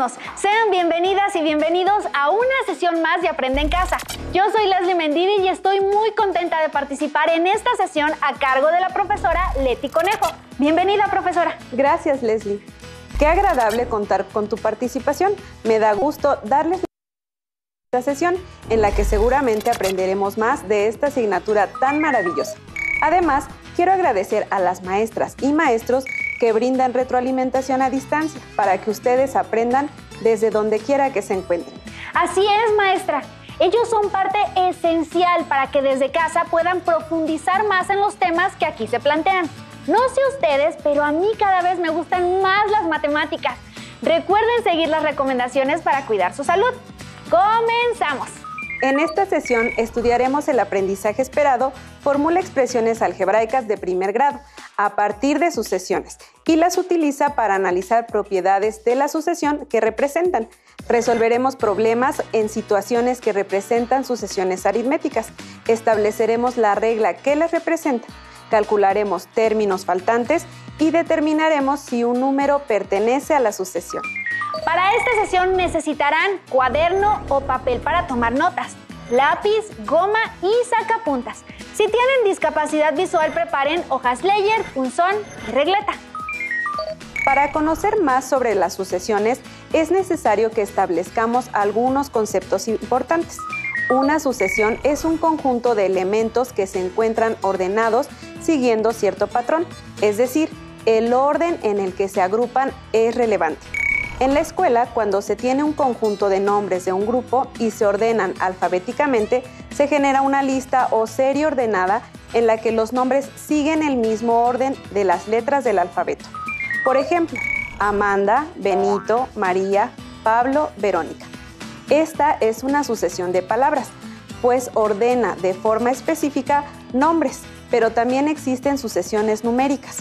alumnos, sean bienvenidas y bienvenidos a una sesión más de Aprende en Casa. Yo soy Leslie Mendívil y estoy muy contenta de participar en esta sesión a cargo de la profesora Leti Conejo. Bienvenida, profesora. Gracias, Leslie. Qué agradable contar con tu participación. Me da gusto darles esta sesión en la que seguramente aprenderemos más de esta asignatura tan maravillosa. Además, quiero agradecer a las maestras y maestros que brindan retroalimentación a distancia para que ustedes aprendan desde donde quiera que se encuentren. Así es, maestra. Ellos son parte esencial para que desde casa puedan profundizar más en los temas que aquí se plantean. No sé ustedes, pero a mí cada vez me gustan más las matemáticas. Recuerden seguir las recomendaciones para cuidar su salud. ¡Comenzamos! En esta sesión estudiaremos el aprendizaje esperado, formula expresiones algebraicas de primer grado a partir de sucesiones y las utiliza para analizar propiedades de la sucesión que representan. Resolveremos problemas en situaciones que representan sucesiones aritméticas. Estableceremos la regla que las representa. Calcularemos términos faltantes y determinaremos si un número pertenece a la sucesión. Para esta sesión necesitarán cuaderno o papel para tomar notas, lápiz, goma y sacapuntas. Si tienen discapacidad visual, preparen hojas Leyer, punzón y regleta. Para conocer más sobre las sucesiones, es necesario que establezcamos algunos conceptos importantes. Una sucesión es un conjunto de elementos que se encuentran ordenados siguiendo cierto patrón, es decir, el orden en el que se agrupan es relevante. En la escuela, cuando se tiene un conjunto de nombres de un grupo y se ordenan alfabéticamente, se genera una lista o serie ordenada en la que los nombres siguen el mismo orden de las letras del alfabeto. Por ejemplo, Amanda, Benito, María, Pablo, Verónica. Esta es una sucesión de palabras, pues ordena de forma específica nombres, pero también existen sucesiones numéricas.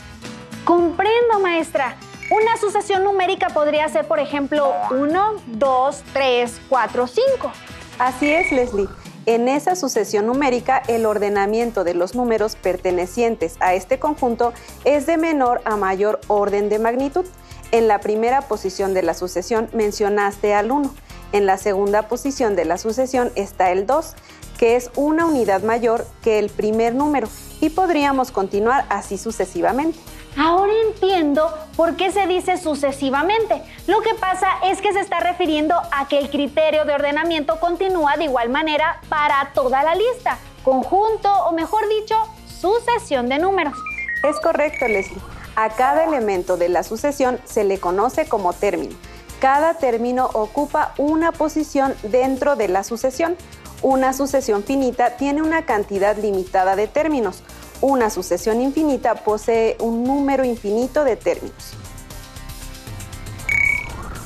Comprendo, maestra. Una sucesión numérica podría ser, por ejemplo, 1, 2, 3, 4, 5. Así es, Leslie. En esa sucesión numérica, el ordenamiento de los números pertenecientes a este conjunto es de menor a mayor orden de magnitud. En la primera posición de la sucesión mencionaste al 1. En la segunda posición de la sucesión está el 2, que es una unidad mayor que el primer número, y podríamos continuar así sucesivamente. Ahora entiendo por qué se dice sucesivamente. Lo que pasa es que se está refiriendo a que el criterio de ordenamiento continúa de igual manera para toda la lista, conjunto o mejor dicho, sucesión de números. Es correcto, Leslie. A cada elemento de la sucesión se le conoce como término. Cada término ocupa una posición dentro de la sucesión. Una sucesión finita tiene una cantidad limitada de términos. Una sucesión infinita posee un número infinito de términos.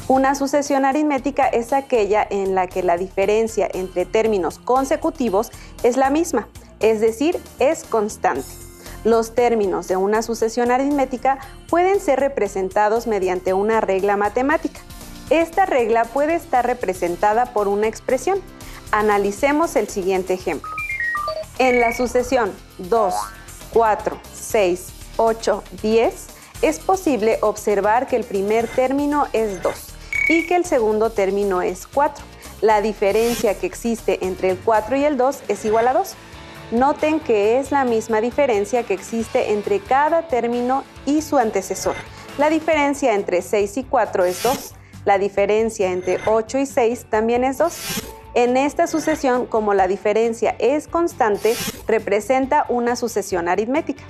Una sucesión aritmética es aquella en la que la diferencia entre términos consecutivos es la misma, es decir, es constante. Los términos de una sucesión aritmética pueden ser representados mediante una regla matemática. Esta regla puede estar representada por una expresión. Analicemos el siguiente ejemplo. En la sucesión 2, 4, 6, 8, 10, es posible observar que el primer término es 2 y que el segundo término es 4. La diferencia que existe entre el 4 y el 2 es igual a 2. Noten que es la misma diferencia que existe entre cada término y su antecesor. La diferencia entre 6 y 4 es 2. La diferencia entre 8 y 6 también es 2. En esta sucesión, como la diferencia es constante, representa una sucesión aritmética.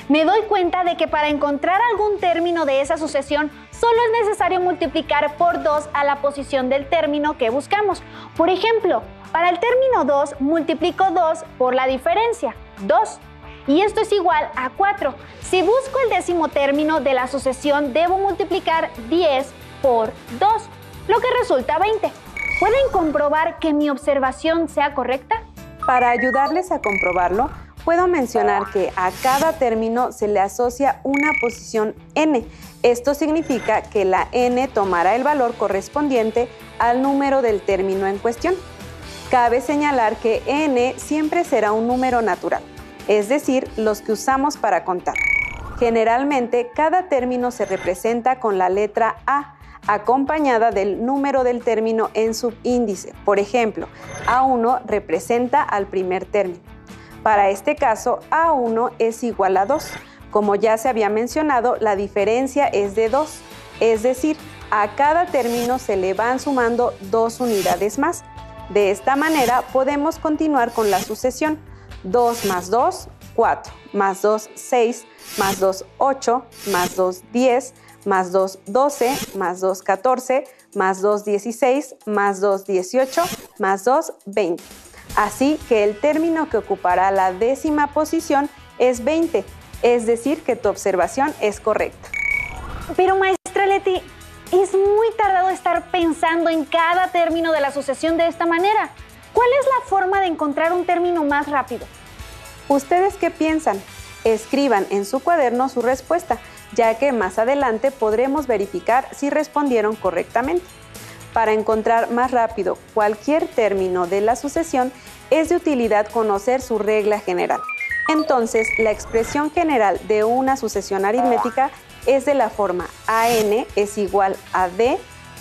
Me doy cuenta de que para encontrar algún término de esa sucesión, solo es necesario multiplicar por 2 a la posición del término que buscamos. Por ejemplo, para el término 2, multiplico 2 por la diferencia, 2. Y esto es igual a 4. Si busco el décimo término de la sucesión, debo multiplicar 10 por 2, lo que resulta 20. ¿Pueden comprobar que mi observación sea correcta? Para ayudarles a comprobarlo, puedo mencionar que a cada término se le asocia una posición n. Esto significa que la n tomará el valor correspondiente al número del término en cuestión. Cabe señalar que n siempre será un número natural, es decir, los que usamos para contar. Generalmente, cada término se representa con la letra A. acompañada del número del término en subíndice. Por ejemplo, A1 representa al primer término. Para este caso, A1 es igual a 2. Como ya se había mencionado, la diferencia es de 2, es decir, a cada término se le van sumando 2 unidades más. De esta manera podemos continuar con la sucesión. 2 más 2, 4, más 2, 6, más 2, 8, más 2, 10, más 2, 12, más 2, 14, más 2, 16, más 2, 18, más 2, 20. Así que el término que ocupará la décima posición es 20, es decir, que tu observación es correcta. Pero maestra Leti, es muy tardado estar pensando en cada término de la sucesión de esta manera. ¿Cuál es la forma de encontrar un término más rápido? ¿Ustedes qué piensan? Escriban en su cuaderno su respuesta, ya que más adelante podremos verificar si respondieron correctamente. Para encontrar más rápido cualquier término de la sucesión, es de utilidad conocer su regla general. Entonces, la expresión general de una sucesión aritmética es de la forma AN es igual a D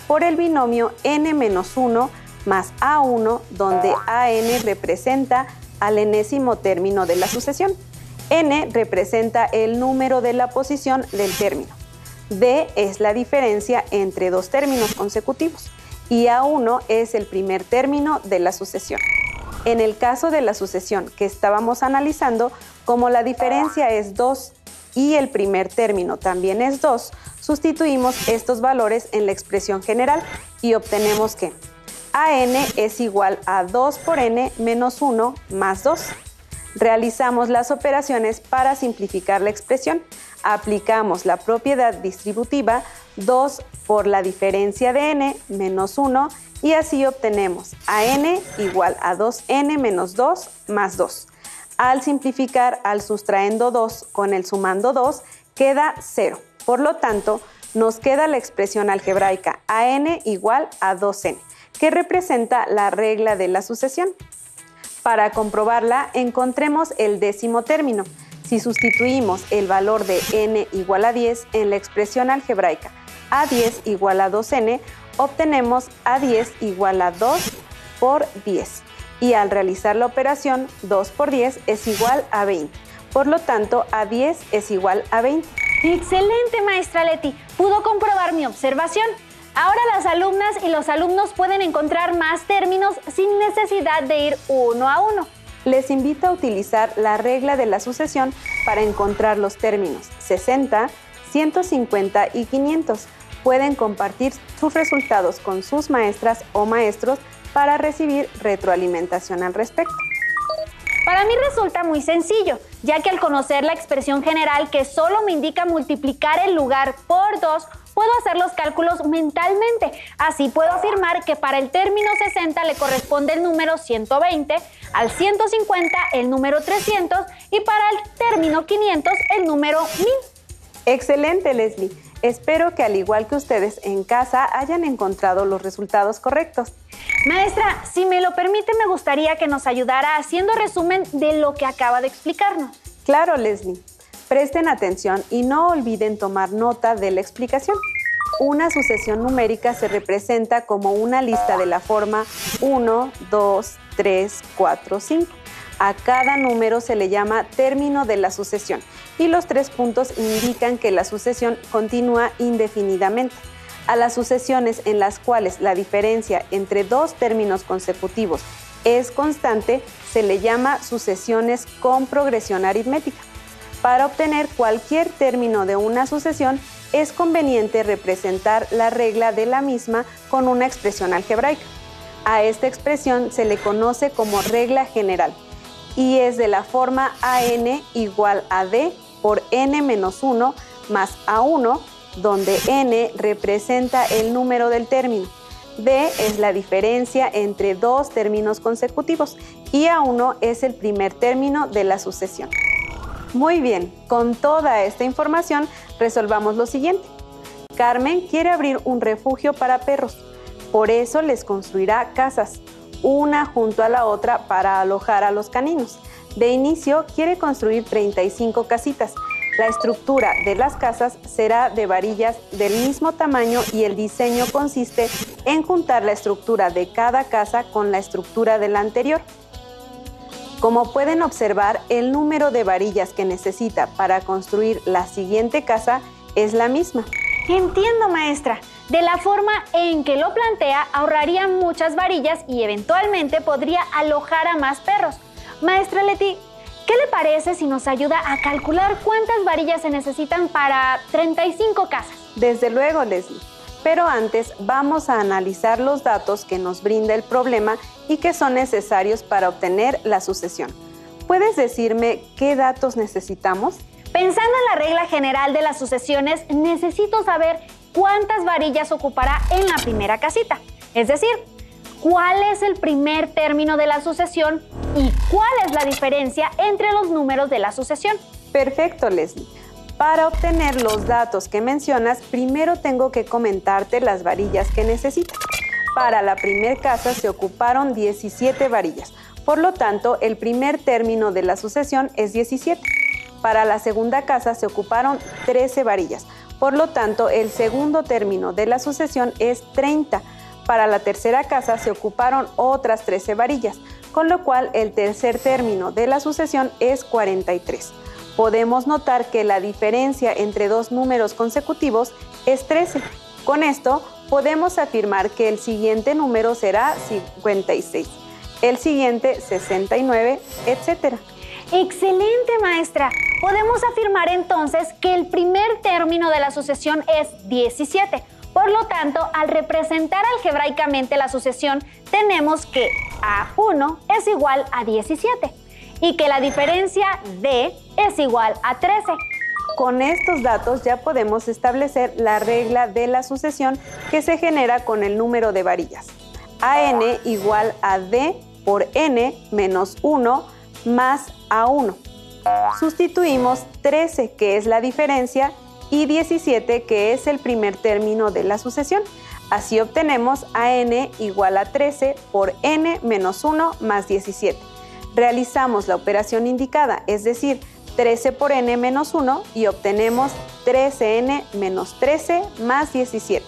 por el binomio n-1 más A1, donde AN representa al enésimo término de la sucesión. N representa el número de la posición del término. D es la diferencia entre dos términos consecutivos y A1 es el primer término de la sucesión. En el caso de la sucesión que estábamos analizando, como la diferencia es 2 y el primer término también es 2, sustituimos estos valores en la expresión general y obtenemos que AN es igual a 2 por n menos 1 más 2. Realizamos las operaciones para simplificar la expresión. Aplicamos la propiedad distributiva 2 por la diferencia de n menos 1 y así obtenemos a n igual a 2n menos 2 más 2. Al simplificar al sustraendo 2 con el sumando 2 queda 0. Por lo tanto, nos queda la expresión algebraica an igual a 2n, que representa la regla de la sucesión. Para comprobarla, encontremos el décimo término. Si sustituimos el valor de n igual a 10 en la expresión algebraica a10 igual a 2n, obtenemos a10 igual a 2 por 10. Y al realizar la operación, 2 por 10 es igual a 20. Por lo tanto, a10 es igual a 20. ¡Excelente, maestra Leti! Pudo comprobar mi observación. Ahora las alumnas y los alumnos pueden encontrar más términos sin necesidad de ir uno a uno. Les invito a utilizar la regla de la sucesión para encontrar los términos 60, 150 y 500. Pueden compartir sus resultados con sus maestras o maestros para recibir retroalimentación al respecto. Para mí resulta muy sencillo, ya que al conocer la expresión general que solo me indica multiplicar el lugar por 2, puedo hacer los cálculos mentalmente. Así puedo afirmar que para el término 60 le corresponde el número 120, al 150 el número 300 y para el término 500 el número 1000. Excelente, Leslie. Espero que al igual que ustedes en casa hayan encontrado los resultados correctos. Maestra, si me lo permite, me gustaría que nos ayudara haciendo resumen de lo que acaba de explicarnos. Claro, Leslie. Presten atención y no olviden tomar nota de la explicación. Una sucesión numérica se representa como una lista de la forma 1, 2, 3, 4, 5. A cada número se le llama término de la sucesión y los 3 puntos indican que la sucesión continúa indefinidamente. A las sucesiones en las cuales la diferencia entre dos términos consecutivos es constante se le llama sucesiones con progresión aritmética. Para obtener cualquier término de una sucesión es conveniente representar la regla de la misma con una expresión algebraica. A esta expresión se le conoce como regla general y es de la forma AN igual a D por n-1 más A1, donde n representa el número del término, d es la diferencia entre dos términos consecutivos y A1 es el primer término de la sucesión. Muy bien, con toda esta información resolvamos lo siguiente. Carmen quiere abrir un refugio para perros, por eso les construirá casas, una junto a la otra para alojar a los caninos. De inicio quiere construir 35 casitas, La estructura de las casas será de varillas del mismo tamaño y el diseño consiste en juntar la estructura de cada casa con la estructura de la anterior. Como pueden observar, el número de varillas que necesita para construir la siguiente casa es la misma. Entiendo, maestra. De la forma en que lo plantea, ahorraría muchas varillas y eventualmente podría alojar a más perros. Maestra Leti, ¿qué le parece si nos ayuda a calcular cuántas varillas se necesitan para 35 casas? Desde luego, Leslie. Pero antes vamos a analizar los datos que nos brinda el problema y que son necesarios para obtener la sucesión. ¿Puedes decirme qué datos necesitamos? Pensando en la regla general de las sucesiones, necesito saber cuántas varillas ocupará en la primera casita. Es decir, cuál es el primer término de la sucesión y cuál es la diferencia entre los números de la sucesión. Perfecto, Leslie. Para obtener los datos que mencionas, primero tengo que comentarte las varillas que necesitas. Para la primera casa se ocuparon 17 varillas, por lo tanto, el primer término de la sucesión es 17. Para la segunda casa se ocuparon 13 varillas, por lo tanto, el segundo término de la sucesión es 30. Para la tercera casa se ocuparon otras 13 varillas, con lo cual el tercer término de la sucesión es 43. Podemos notar que la diferencia entre dos números consecutivos es 13. Con esto, podemos afirmar que el siguiente número será 56, el siguiente 69, etc. ¡Excelente, maestra! Podemos afirmar entonces que el primer término de la sucesión es 17. Por lo tanto, al representar algebraicamente la sucesión, tenemos que A1 es igual a 17 y que la diferencia D es igual a 13. Con estos datos ya podemos establecer la regla de la sucesión que se genera con el número de varillas. AN igual a D por N menos 1 más A1. Sustituimos 13, que es la diferencia, y 17, que es el primer término de la sucesión. Así obtenemos AN igual a 13 por N menos 1 más 17. Realizamos la operación indicada, es decir, 13 por N menos 1 y obtenemos 13N menos 13 más 17.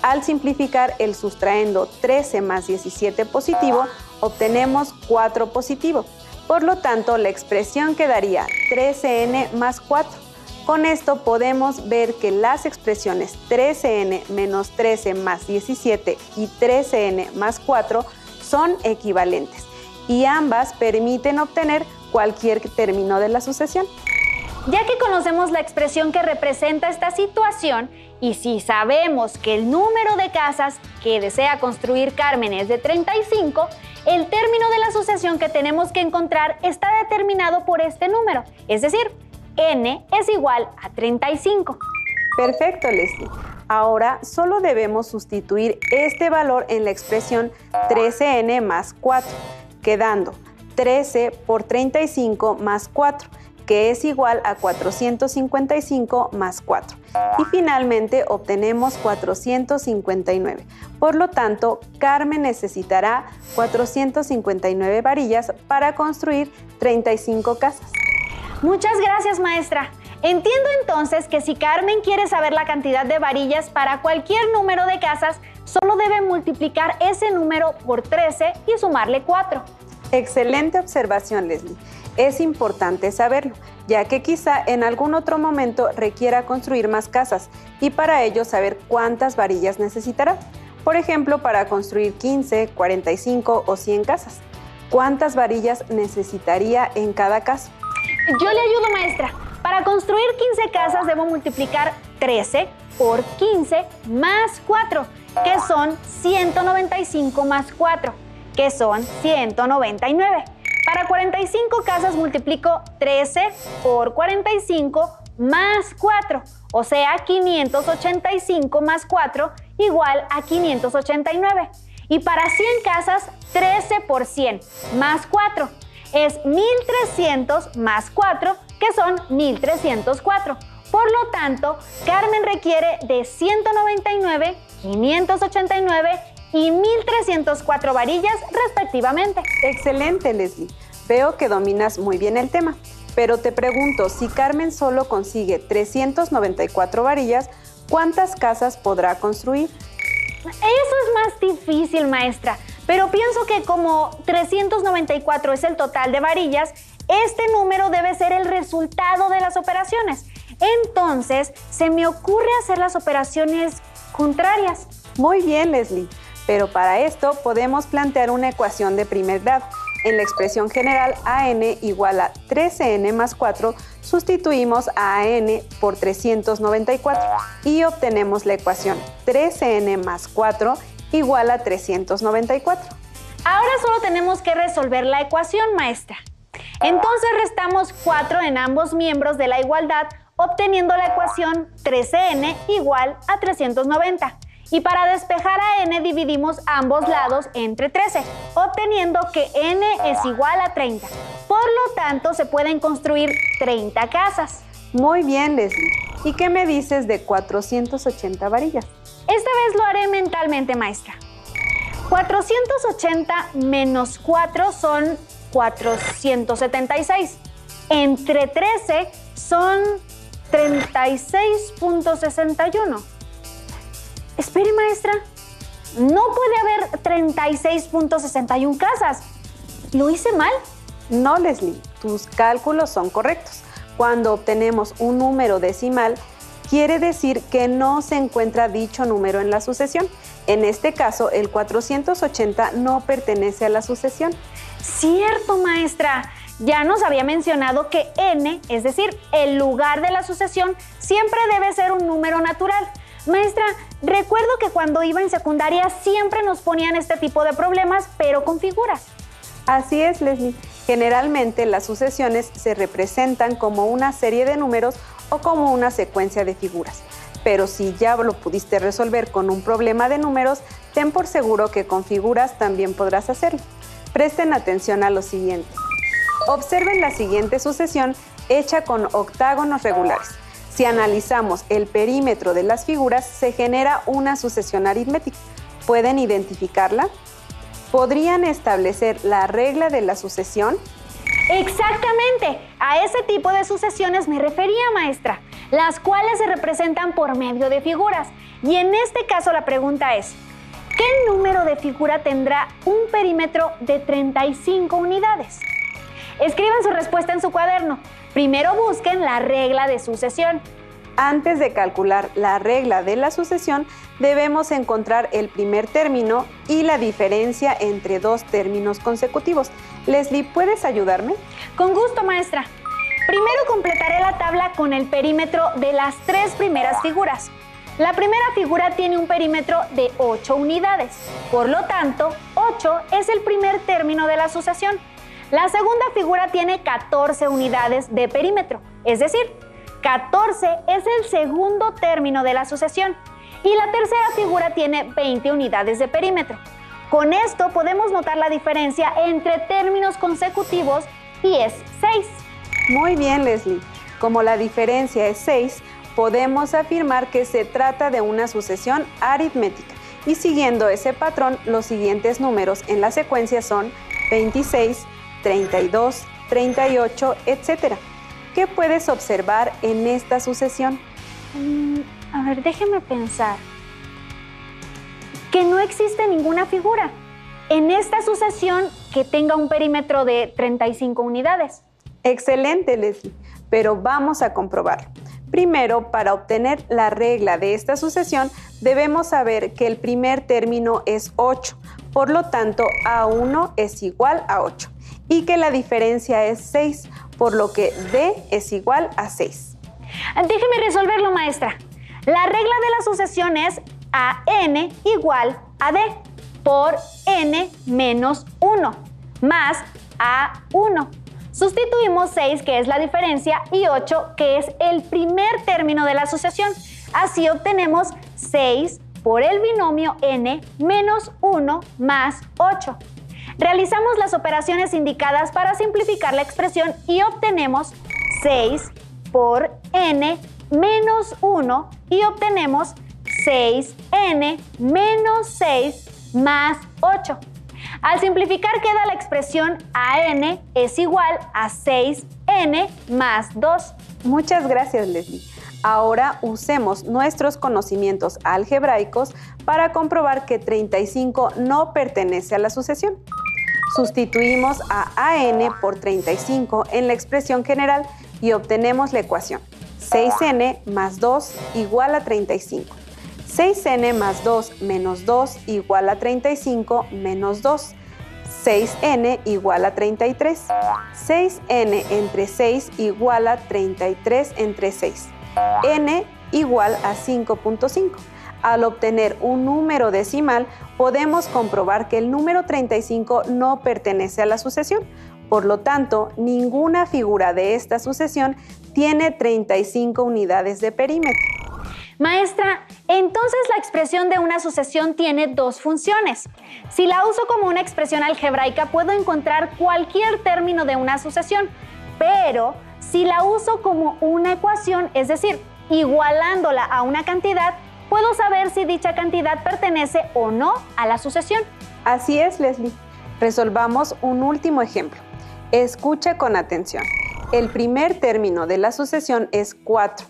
Al simplificar el sustraendo 13 más 17 positivo, obtenemos 4 positivo. Por lo tanto, la expresión quedaría 13N más 4. Con esto podemos ver que las expresiones 13N menos 13 más 17 y 13N más 4 son equivalentes y ambas permiten obtener cualquier término de la sucesión. Ya que conocemos la expresión que representa esta situación y si sabemos que el número de casas que desea construir Carmen es de 35, el término de la sucesión que tenemos que encontrar está determinado por este número, es decir, N es igual a 35. Perfecto, Leslie. Ahora solo debemos sustituir este valor en la expresión 13N más 4, quedando 13 por 35 más 4, que es igual a 455 más 4. Y finalmente obtenemos 459. Por lo tanto, Carmen necesitará 459 varillas para construir 35 casas. Muchas gracias, maestra. Entiendo entonces que si Carmen quiere saber la cantidad de varillas para cualquier número de casas, solo debe multiplicar ese número por 13 y sumarle 4. Excelente observación, Leslie. Es importante saberlo, ya que quizá en algún otro momento requiera construir más casas y para ello saber cuántas varillas necesitará. Por ejemplo, para construir 15, 45 o 100 casas. ¿Cuántas varillas necesitaría en cada caso? Yo le ayudo, maestra. Para construir 15 casas debo multiplicar 13 por 15 más 4, que son 195 más 4, que son 199. Para 45 casas multiplico 13 por 45 más 4, o sea, 585 más 4 igual a 589. Y para 100 casas, 13 por 100 más 4 es 1300 más 4, que son 1304. Por lo tanto, Carmen requiere de 199, 589 y 1304 varillas respectivamente. Excelente, Leslie. Veo que dominas muy bien el tema. Pero te pregunto, si Carmen solo consigue 394 varillas, ¿cuántas casas podrá construir? Eso es más difícil, maestra, pero pienso que como 394 es el total de varillas, este número debe ser el resultado de las operaciones. Entonces, se me ocurre hacer las operaciones contrarias. Muy bien, Leslie, pero para esto podemos plantear una ecuación de primer grado. En la expresión general AN igual a 13N más 4, sustituimos a AN por 394 y obtenemos la ecuación 13N más 4 igual a 394. Ahora solo tenemos que resolver la ecuación, maestra. Entonces restamos 4 en ambos miembros de la igualdad, obteniendo la ecuación 13N igual a 390. Y para despejar a n dividimos ambos lados entre 13, obteniendo que n es igual a 30. Por lo tanto, se pueden construir 30 casas. Muy bien, Leslie. ¿Y qué me dices de 480 varillas? Esta vez lo haré mentalmente, maestra. 480 menos 4 son 476. Entre 13 son 36.61. Espere, maestra, no puede haber 36.61 casas. ¿Lo hice mal? No, Leslie, tus cálculos son correctos. Cuando obtenemos un número decimal, quiere decir que no se encuentra dicho número en la sucesión. En este caso, el 480 no pertenece a la sucesión. Cierto, maestra. Ya nos había mencionado que n, es decir, el lugar de la sucesión, siempre debe ser un número natural. Maestra, recuerdo que cuando iba en secundaria siempre nos ponían este tipo de problemas, pero con figuras. Así es, Leslie. Generalmente las sucesiones se representan como una serie de números o como una secuencia de figuras. Pero si ya lo pudiste resolver con un problema de números, ten por seguro que con figuras también podrás hacerlo. Presten atención a lo siguiente. Observen la siguiente sucesión hecha con octágonos regulares. Si analizamos el perímetro de las figuras, se genera una sucesión aritmética. ¿Pueden identificarla? ¿Podrían establecer la regla de la sucesión? Exactamente, a ese tipo de sucesiones me refería, maestra, las cuales se representan por medio de figuras. Y en este caso la pregunta es, ¿qué número de figura tendrá un perímetro de 35 unidades? Escriban su respuesta en su cuaderno. Primero busquen la regla de sucesión. Antes de calcular la regla de la sucesión, debemos encontrar el primer término y la diferencia entre dos términos consecutivos. Leslie, ¿puedes ayudarme? Con gusto, maestra. Primero completaré la tabla con el perímetro de las tres primeras figuras. La primera figura tiene un perímetro de 8 unidades. Por lo tanto, 8 es el primer término de la sucesión. La segunda figura tiene 14 unidades de perímetro, es decir, 14 es el segundo término de la sucesión. Y la tercera figura tiene 20 unidades de perímetro. Con esto podemos notar la diferencia entre términos consecutivos y es 6. Muy bien, Leslie. Como la diferencia es 6, podemos afirmar que se trata de una sucesión aritmética. Y siguiendo ese patrón, los siguientes números en la secuencia son 26, 32, 38, etc. ¿Qué puedes observar en esta sucesión? A ver, déjeme pensar. Que no existe ninguna figura en esta sucesión que tenga un perímetro de 35 unidades. Excelente, Leslie, pero vamos a comprobarlo. Primero, para obtener la regla de esta sucesión, debemos saber que el primer término es 8, por lo tanto, A1 es igual a 8. Y que la diferencia es 6, por lo que D es igual a 6. Déjeme resolverlo, maestra. La regla de la sucesión es AN igual a D por N menos 1 más A1. Sustituimos 6, que es la diferencia, y 8, que es el primer término de la sucesión. Así obtenemos 6 por el binomio N menos 1 más 8. Realizamos las operaciones indicadas para simplificar la expresión y obtenemos 6 por n menos 1 y obtenemos 6n menos 6 más 8. Al simplificar queda la expresión AN es igual a 6n n más 2. Muchas gracias, Leslie. Ahora usemos nuestros conocimientos algebraicos para comprobar que 35 no pertenece a la sucesión. Sustituimos a AN por 35 en la expresión general y obtenemos la ecuación 6n más 2 igual a 35. 6n más 2 menos 2 igual a 35 menos 2. 6n igual a 33. 6n entre 6 igual a 33 entre 6. n igual a 5.5. Al obtener un número decimal, podemos comprobar que el número 35 no pertenece a la sucesión. Por lo tanto, ninguna figura de esta sucesión tiene 35 unidades de perímetro. Maestra, entonces la expresión de una sucesión tiene dos funciones. Si la uso como una expresión algebraica, puedo encontrar cualquier término de una sucesión, pero si la uso como una ecuación, es decir, igualándola a una cantidad, puedo saber si dicha cantidad pertenece o no a la sucesión. Así es, Leslie. Resolvamos un último ejemplo. Escucha con atención. El primer término de la sucesión es 4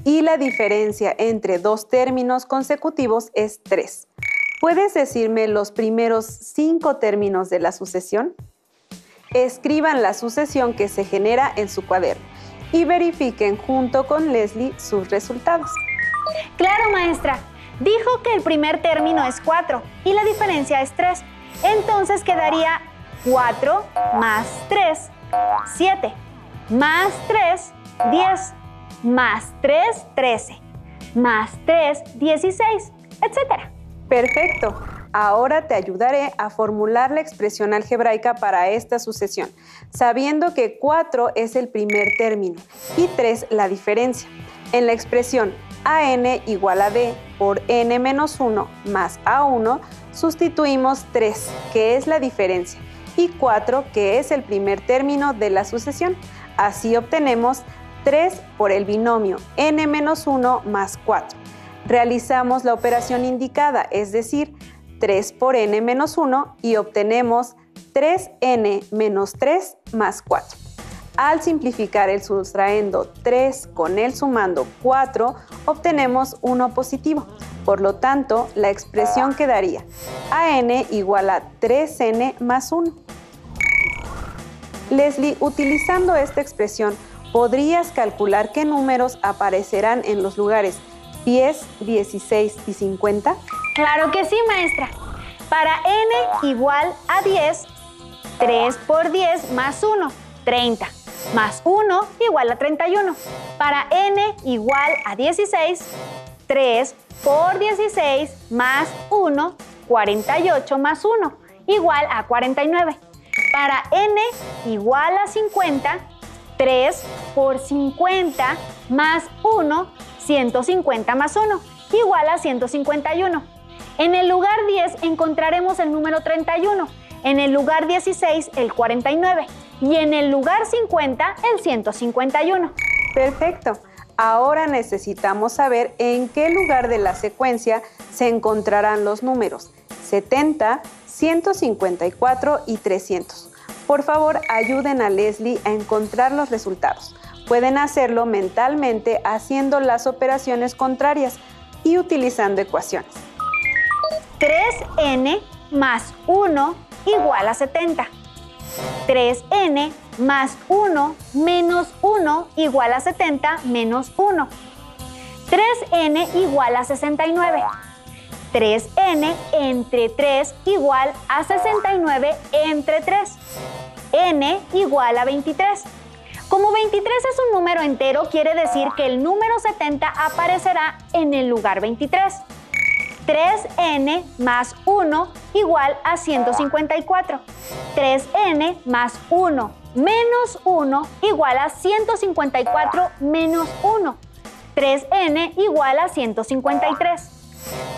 y la diferencia entre dos términos consecutivos es 3. ¿Puedes decirme los primeros 5 términos de la sucesión? Escriban la sucesión que se genera en su cuaderno y verifiquen junto con Leslie sus resultados. Claro, maestra. Dijo que el primer término es 4 y la diferencia es 3. Entonces quedaría 4 más 3, 7, más 3, 10, más 3, 13, más 3, 16, etc. Perfecto. Ahora te ayudaré a formular la expresión algebraica para esta sucesión, sabiendo que 4 es el primer término y 3 la diferencia. En la expresión AN igual a B por N menos 1 más A1, sustituimos 3, que es la diferencia, y 4, que es el primer término de la sucesión. Así obtenemos 3 por el binomio N menos 1 más 4. Realizamos la operación indicada, es decir, 3 por N menos 1 y obtenemos 3N menos 3 más 4. Al simplificar el sustraendo 3 con el sumando 4, obtenemos 1 positivo. Por lo tanto, la expresión quedaría AN igual a 3N más 1. Leslie, utilizando esta expresión, ¿podrías calcular qué números aparecerán en los lugares 10, 16 y 50? Claro que sí, maestra. Para n igual a 10, 3 por 10 más 1, 30. Más 1 igual a 31. Para n igual a 16, 3 por 16 más 1, 48 más 1, igual a 49. Para n igual a 50, 3 por 50 más 1, 150 más 1, igual a 151. En el lugar 10 encontraremos el número 31, en el lugar 16 el 49 y en el lugar 50 el 151. Perfecto. Ahora necesitamos saber en qué lugar de la secuencia se encontrarán los números 70, 154 y 300. Por favor, ayuden a Leslie a encontrar los resultados. Pueden hacerlo mentalmente haciendo las operaciones contrarias y utilizando ecuaciones. 3n más 1 igual a 70. 3n más 1 menos 1 igual a 70 menos 1. 3n igual a 69. 3n entre 3 igual a 69 entre 3. n igual a 23. Como 23 es un número entero, quiere decir que el número 70 aparecerá en el lugar 23. 3n más 1 igual a 154. 3n más 1 menos 1 igual a 154 menos 1. 3n igual a 153.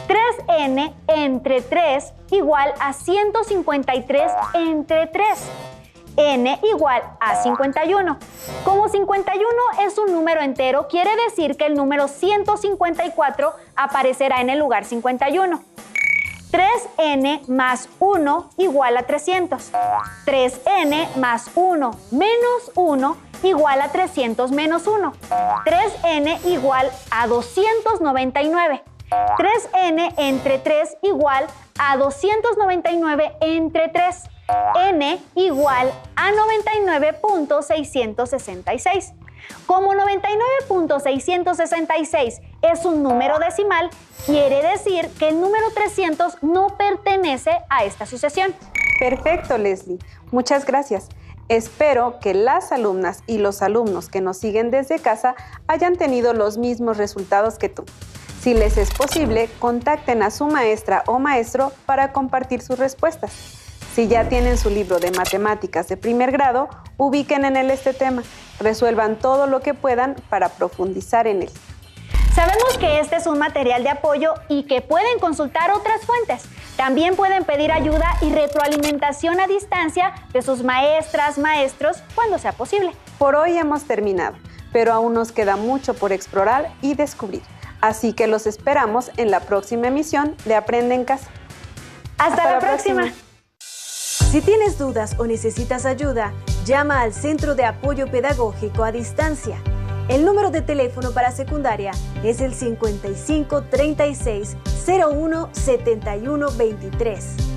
3n entre 3 igual a 153 entre 3. n igual a 51. Como 51 es un número entero, quiere decir que el número 154 aparecerá en el lugar 51. 3n más 1 igual a 300. 3n más 1 menos 1 igual a 300 menos 1. 3n igual a 299. 3n entre 3 igual a 299 entre 3. N igual a 99.666. Como 99.666 es un número decimal, quiere decir que el número 300 no pertenece a esta sucesión. Perfecto, Leslie. Muchas gracias. Espero que las alumnas y los alumnos que nos siguen desde casa hayan tenido los mismos resultados que tú. Si les es posible, contacten a su maestra o maestro para compartir sus respuestas. Si ya tienen su libro de matemáticas de primer grado, ubiquen en él este tema. Resuelvan todo lo que puedan para profundizar en él. Sabemos que este es un material de apoyo y que pueden consultar otras fuentes. También pueden pedir ayuda y retroalimentación a distancia de sus maestras, maestros, cuando sea posible. Por hoy hemos terminado, pero aún nos queda mucho por explorar y descubrir. Así que los esperamos en la próxima emisión de Aprende en Casa. ¡Hasta la próxima! Si tienes dudas o necesitas ayuda, llama al Centro de Apoyo Pedagógico a Distancia. El número de teléfono para secundaria es el 55 36 01 71 23.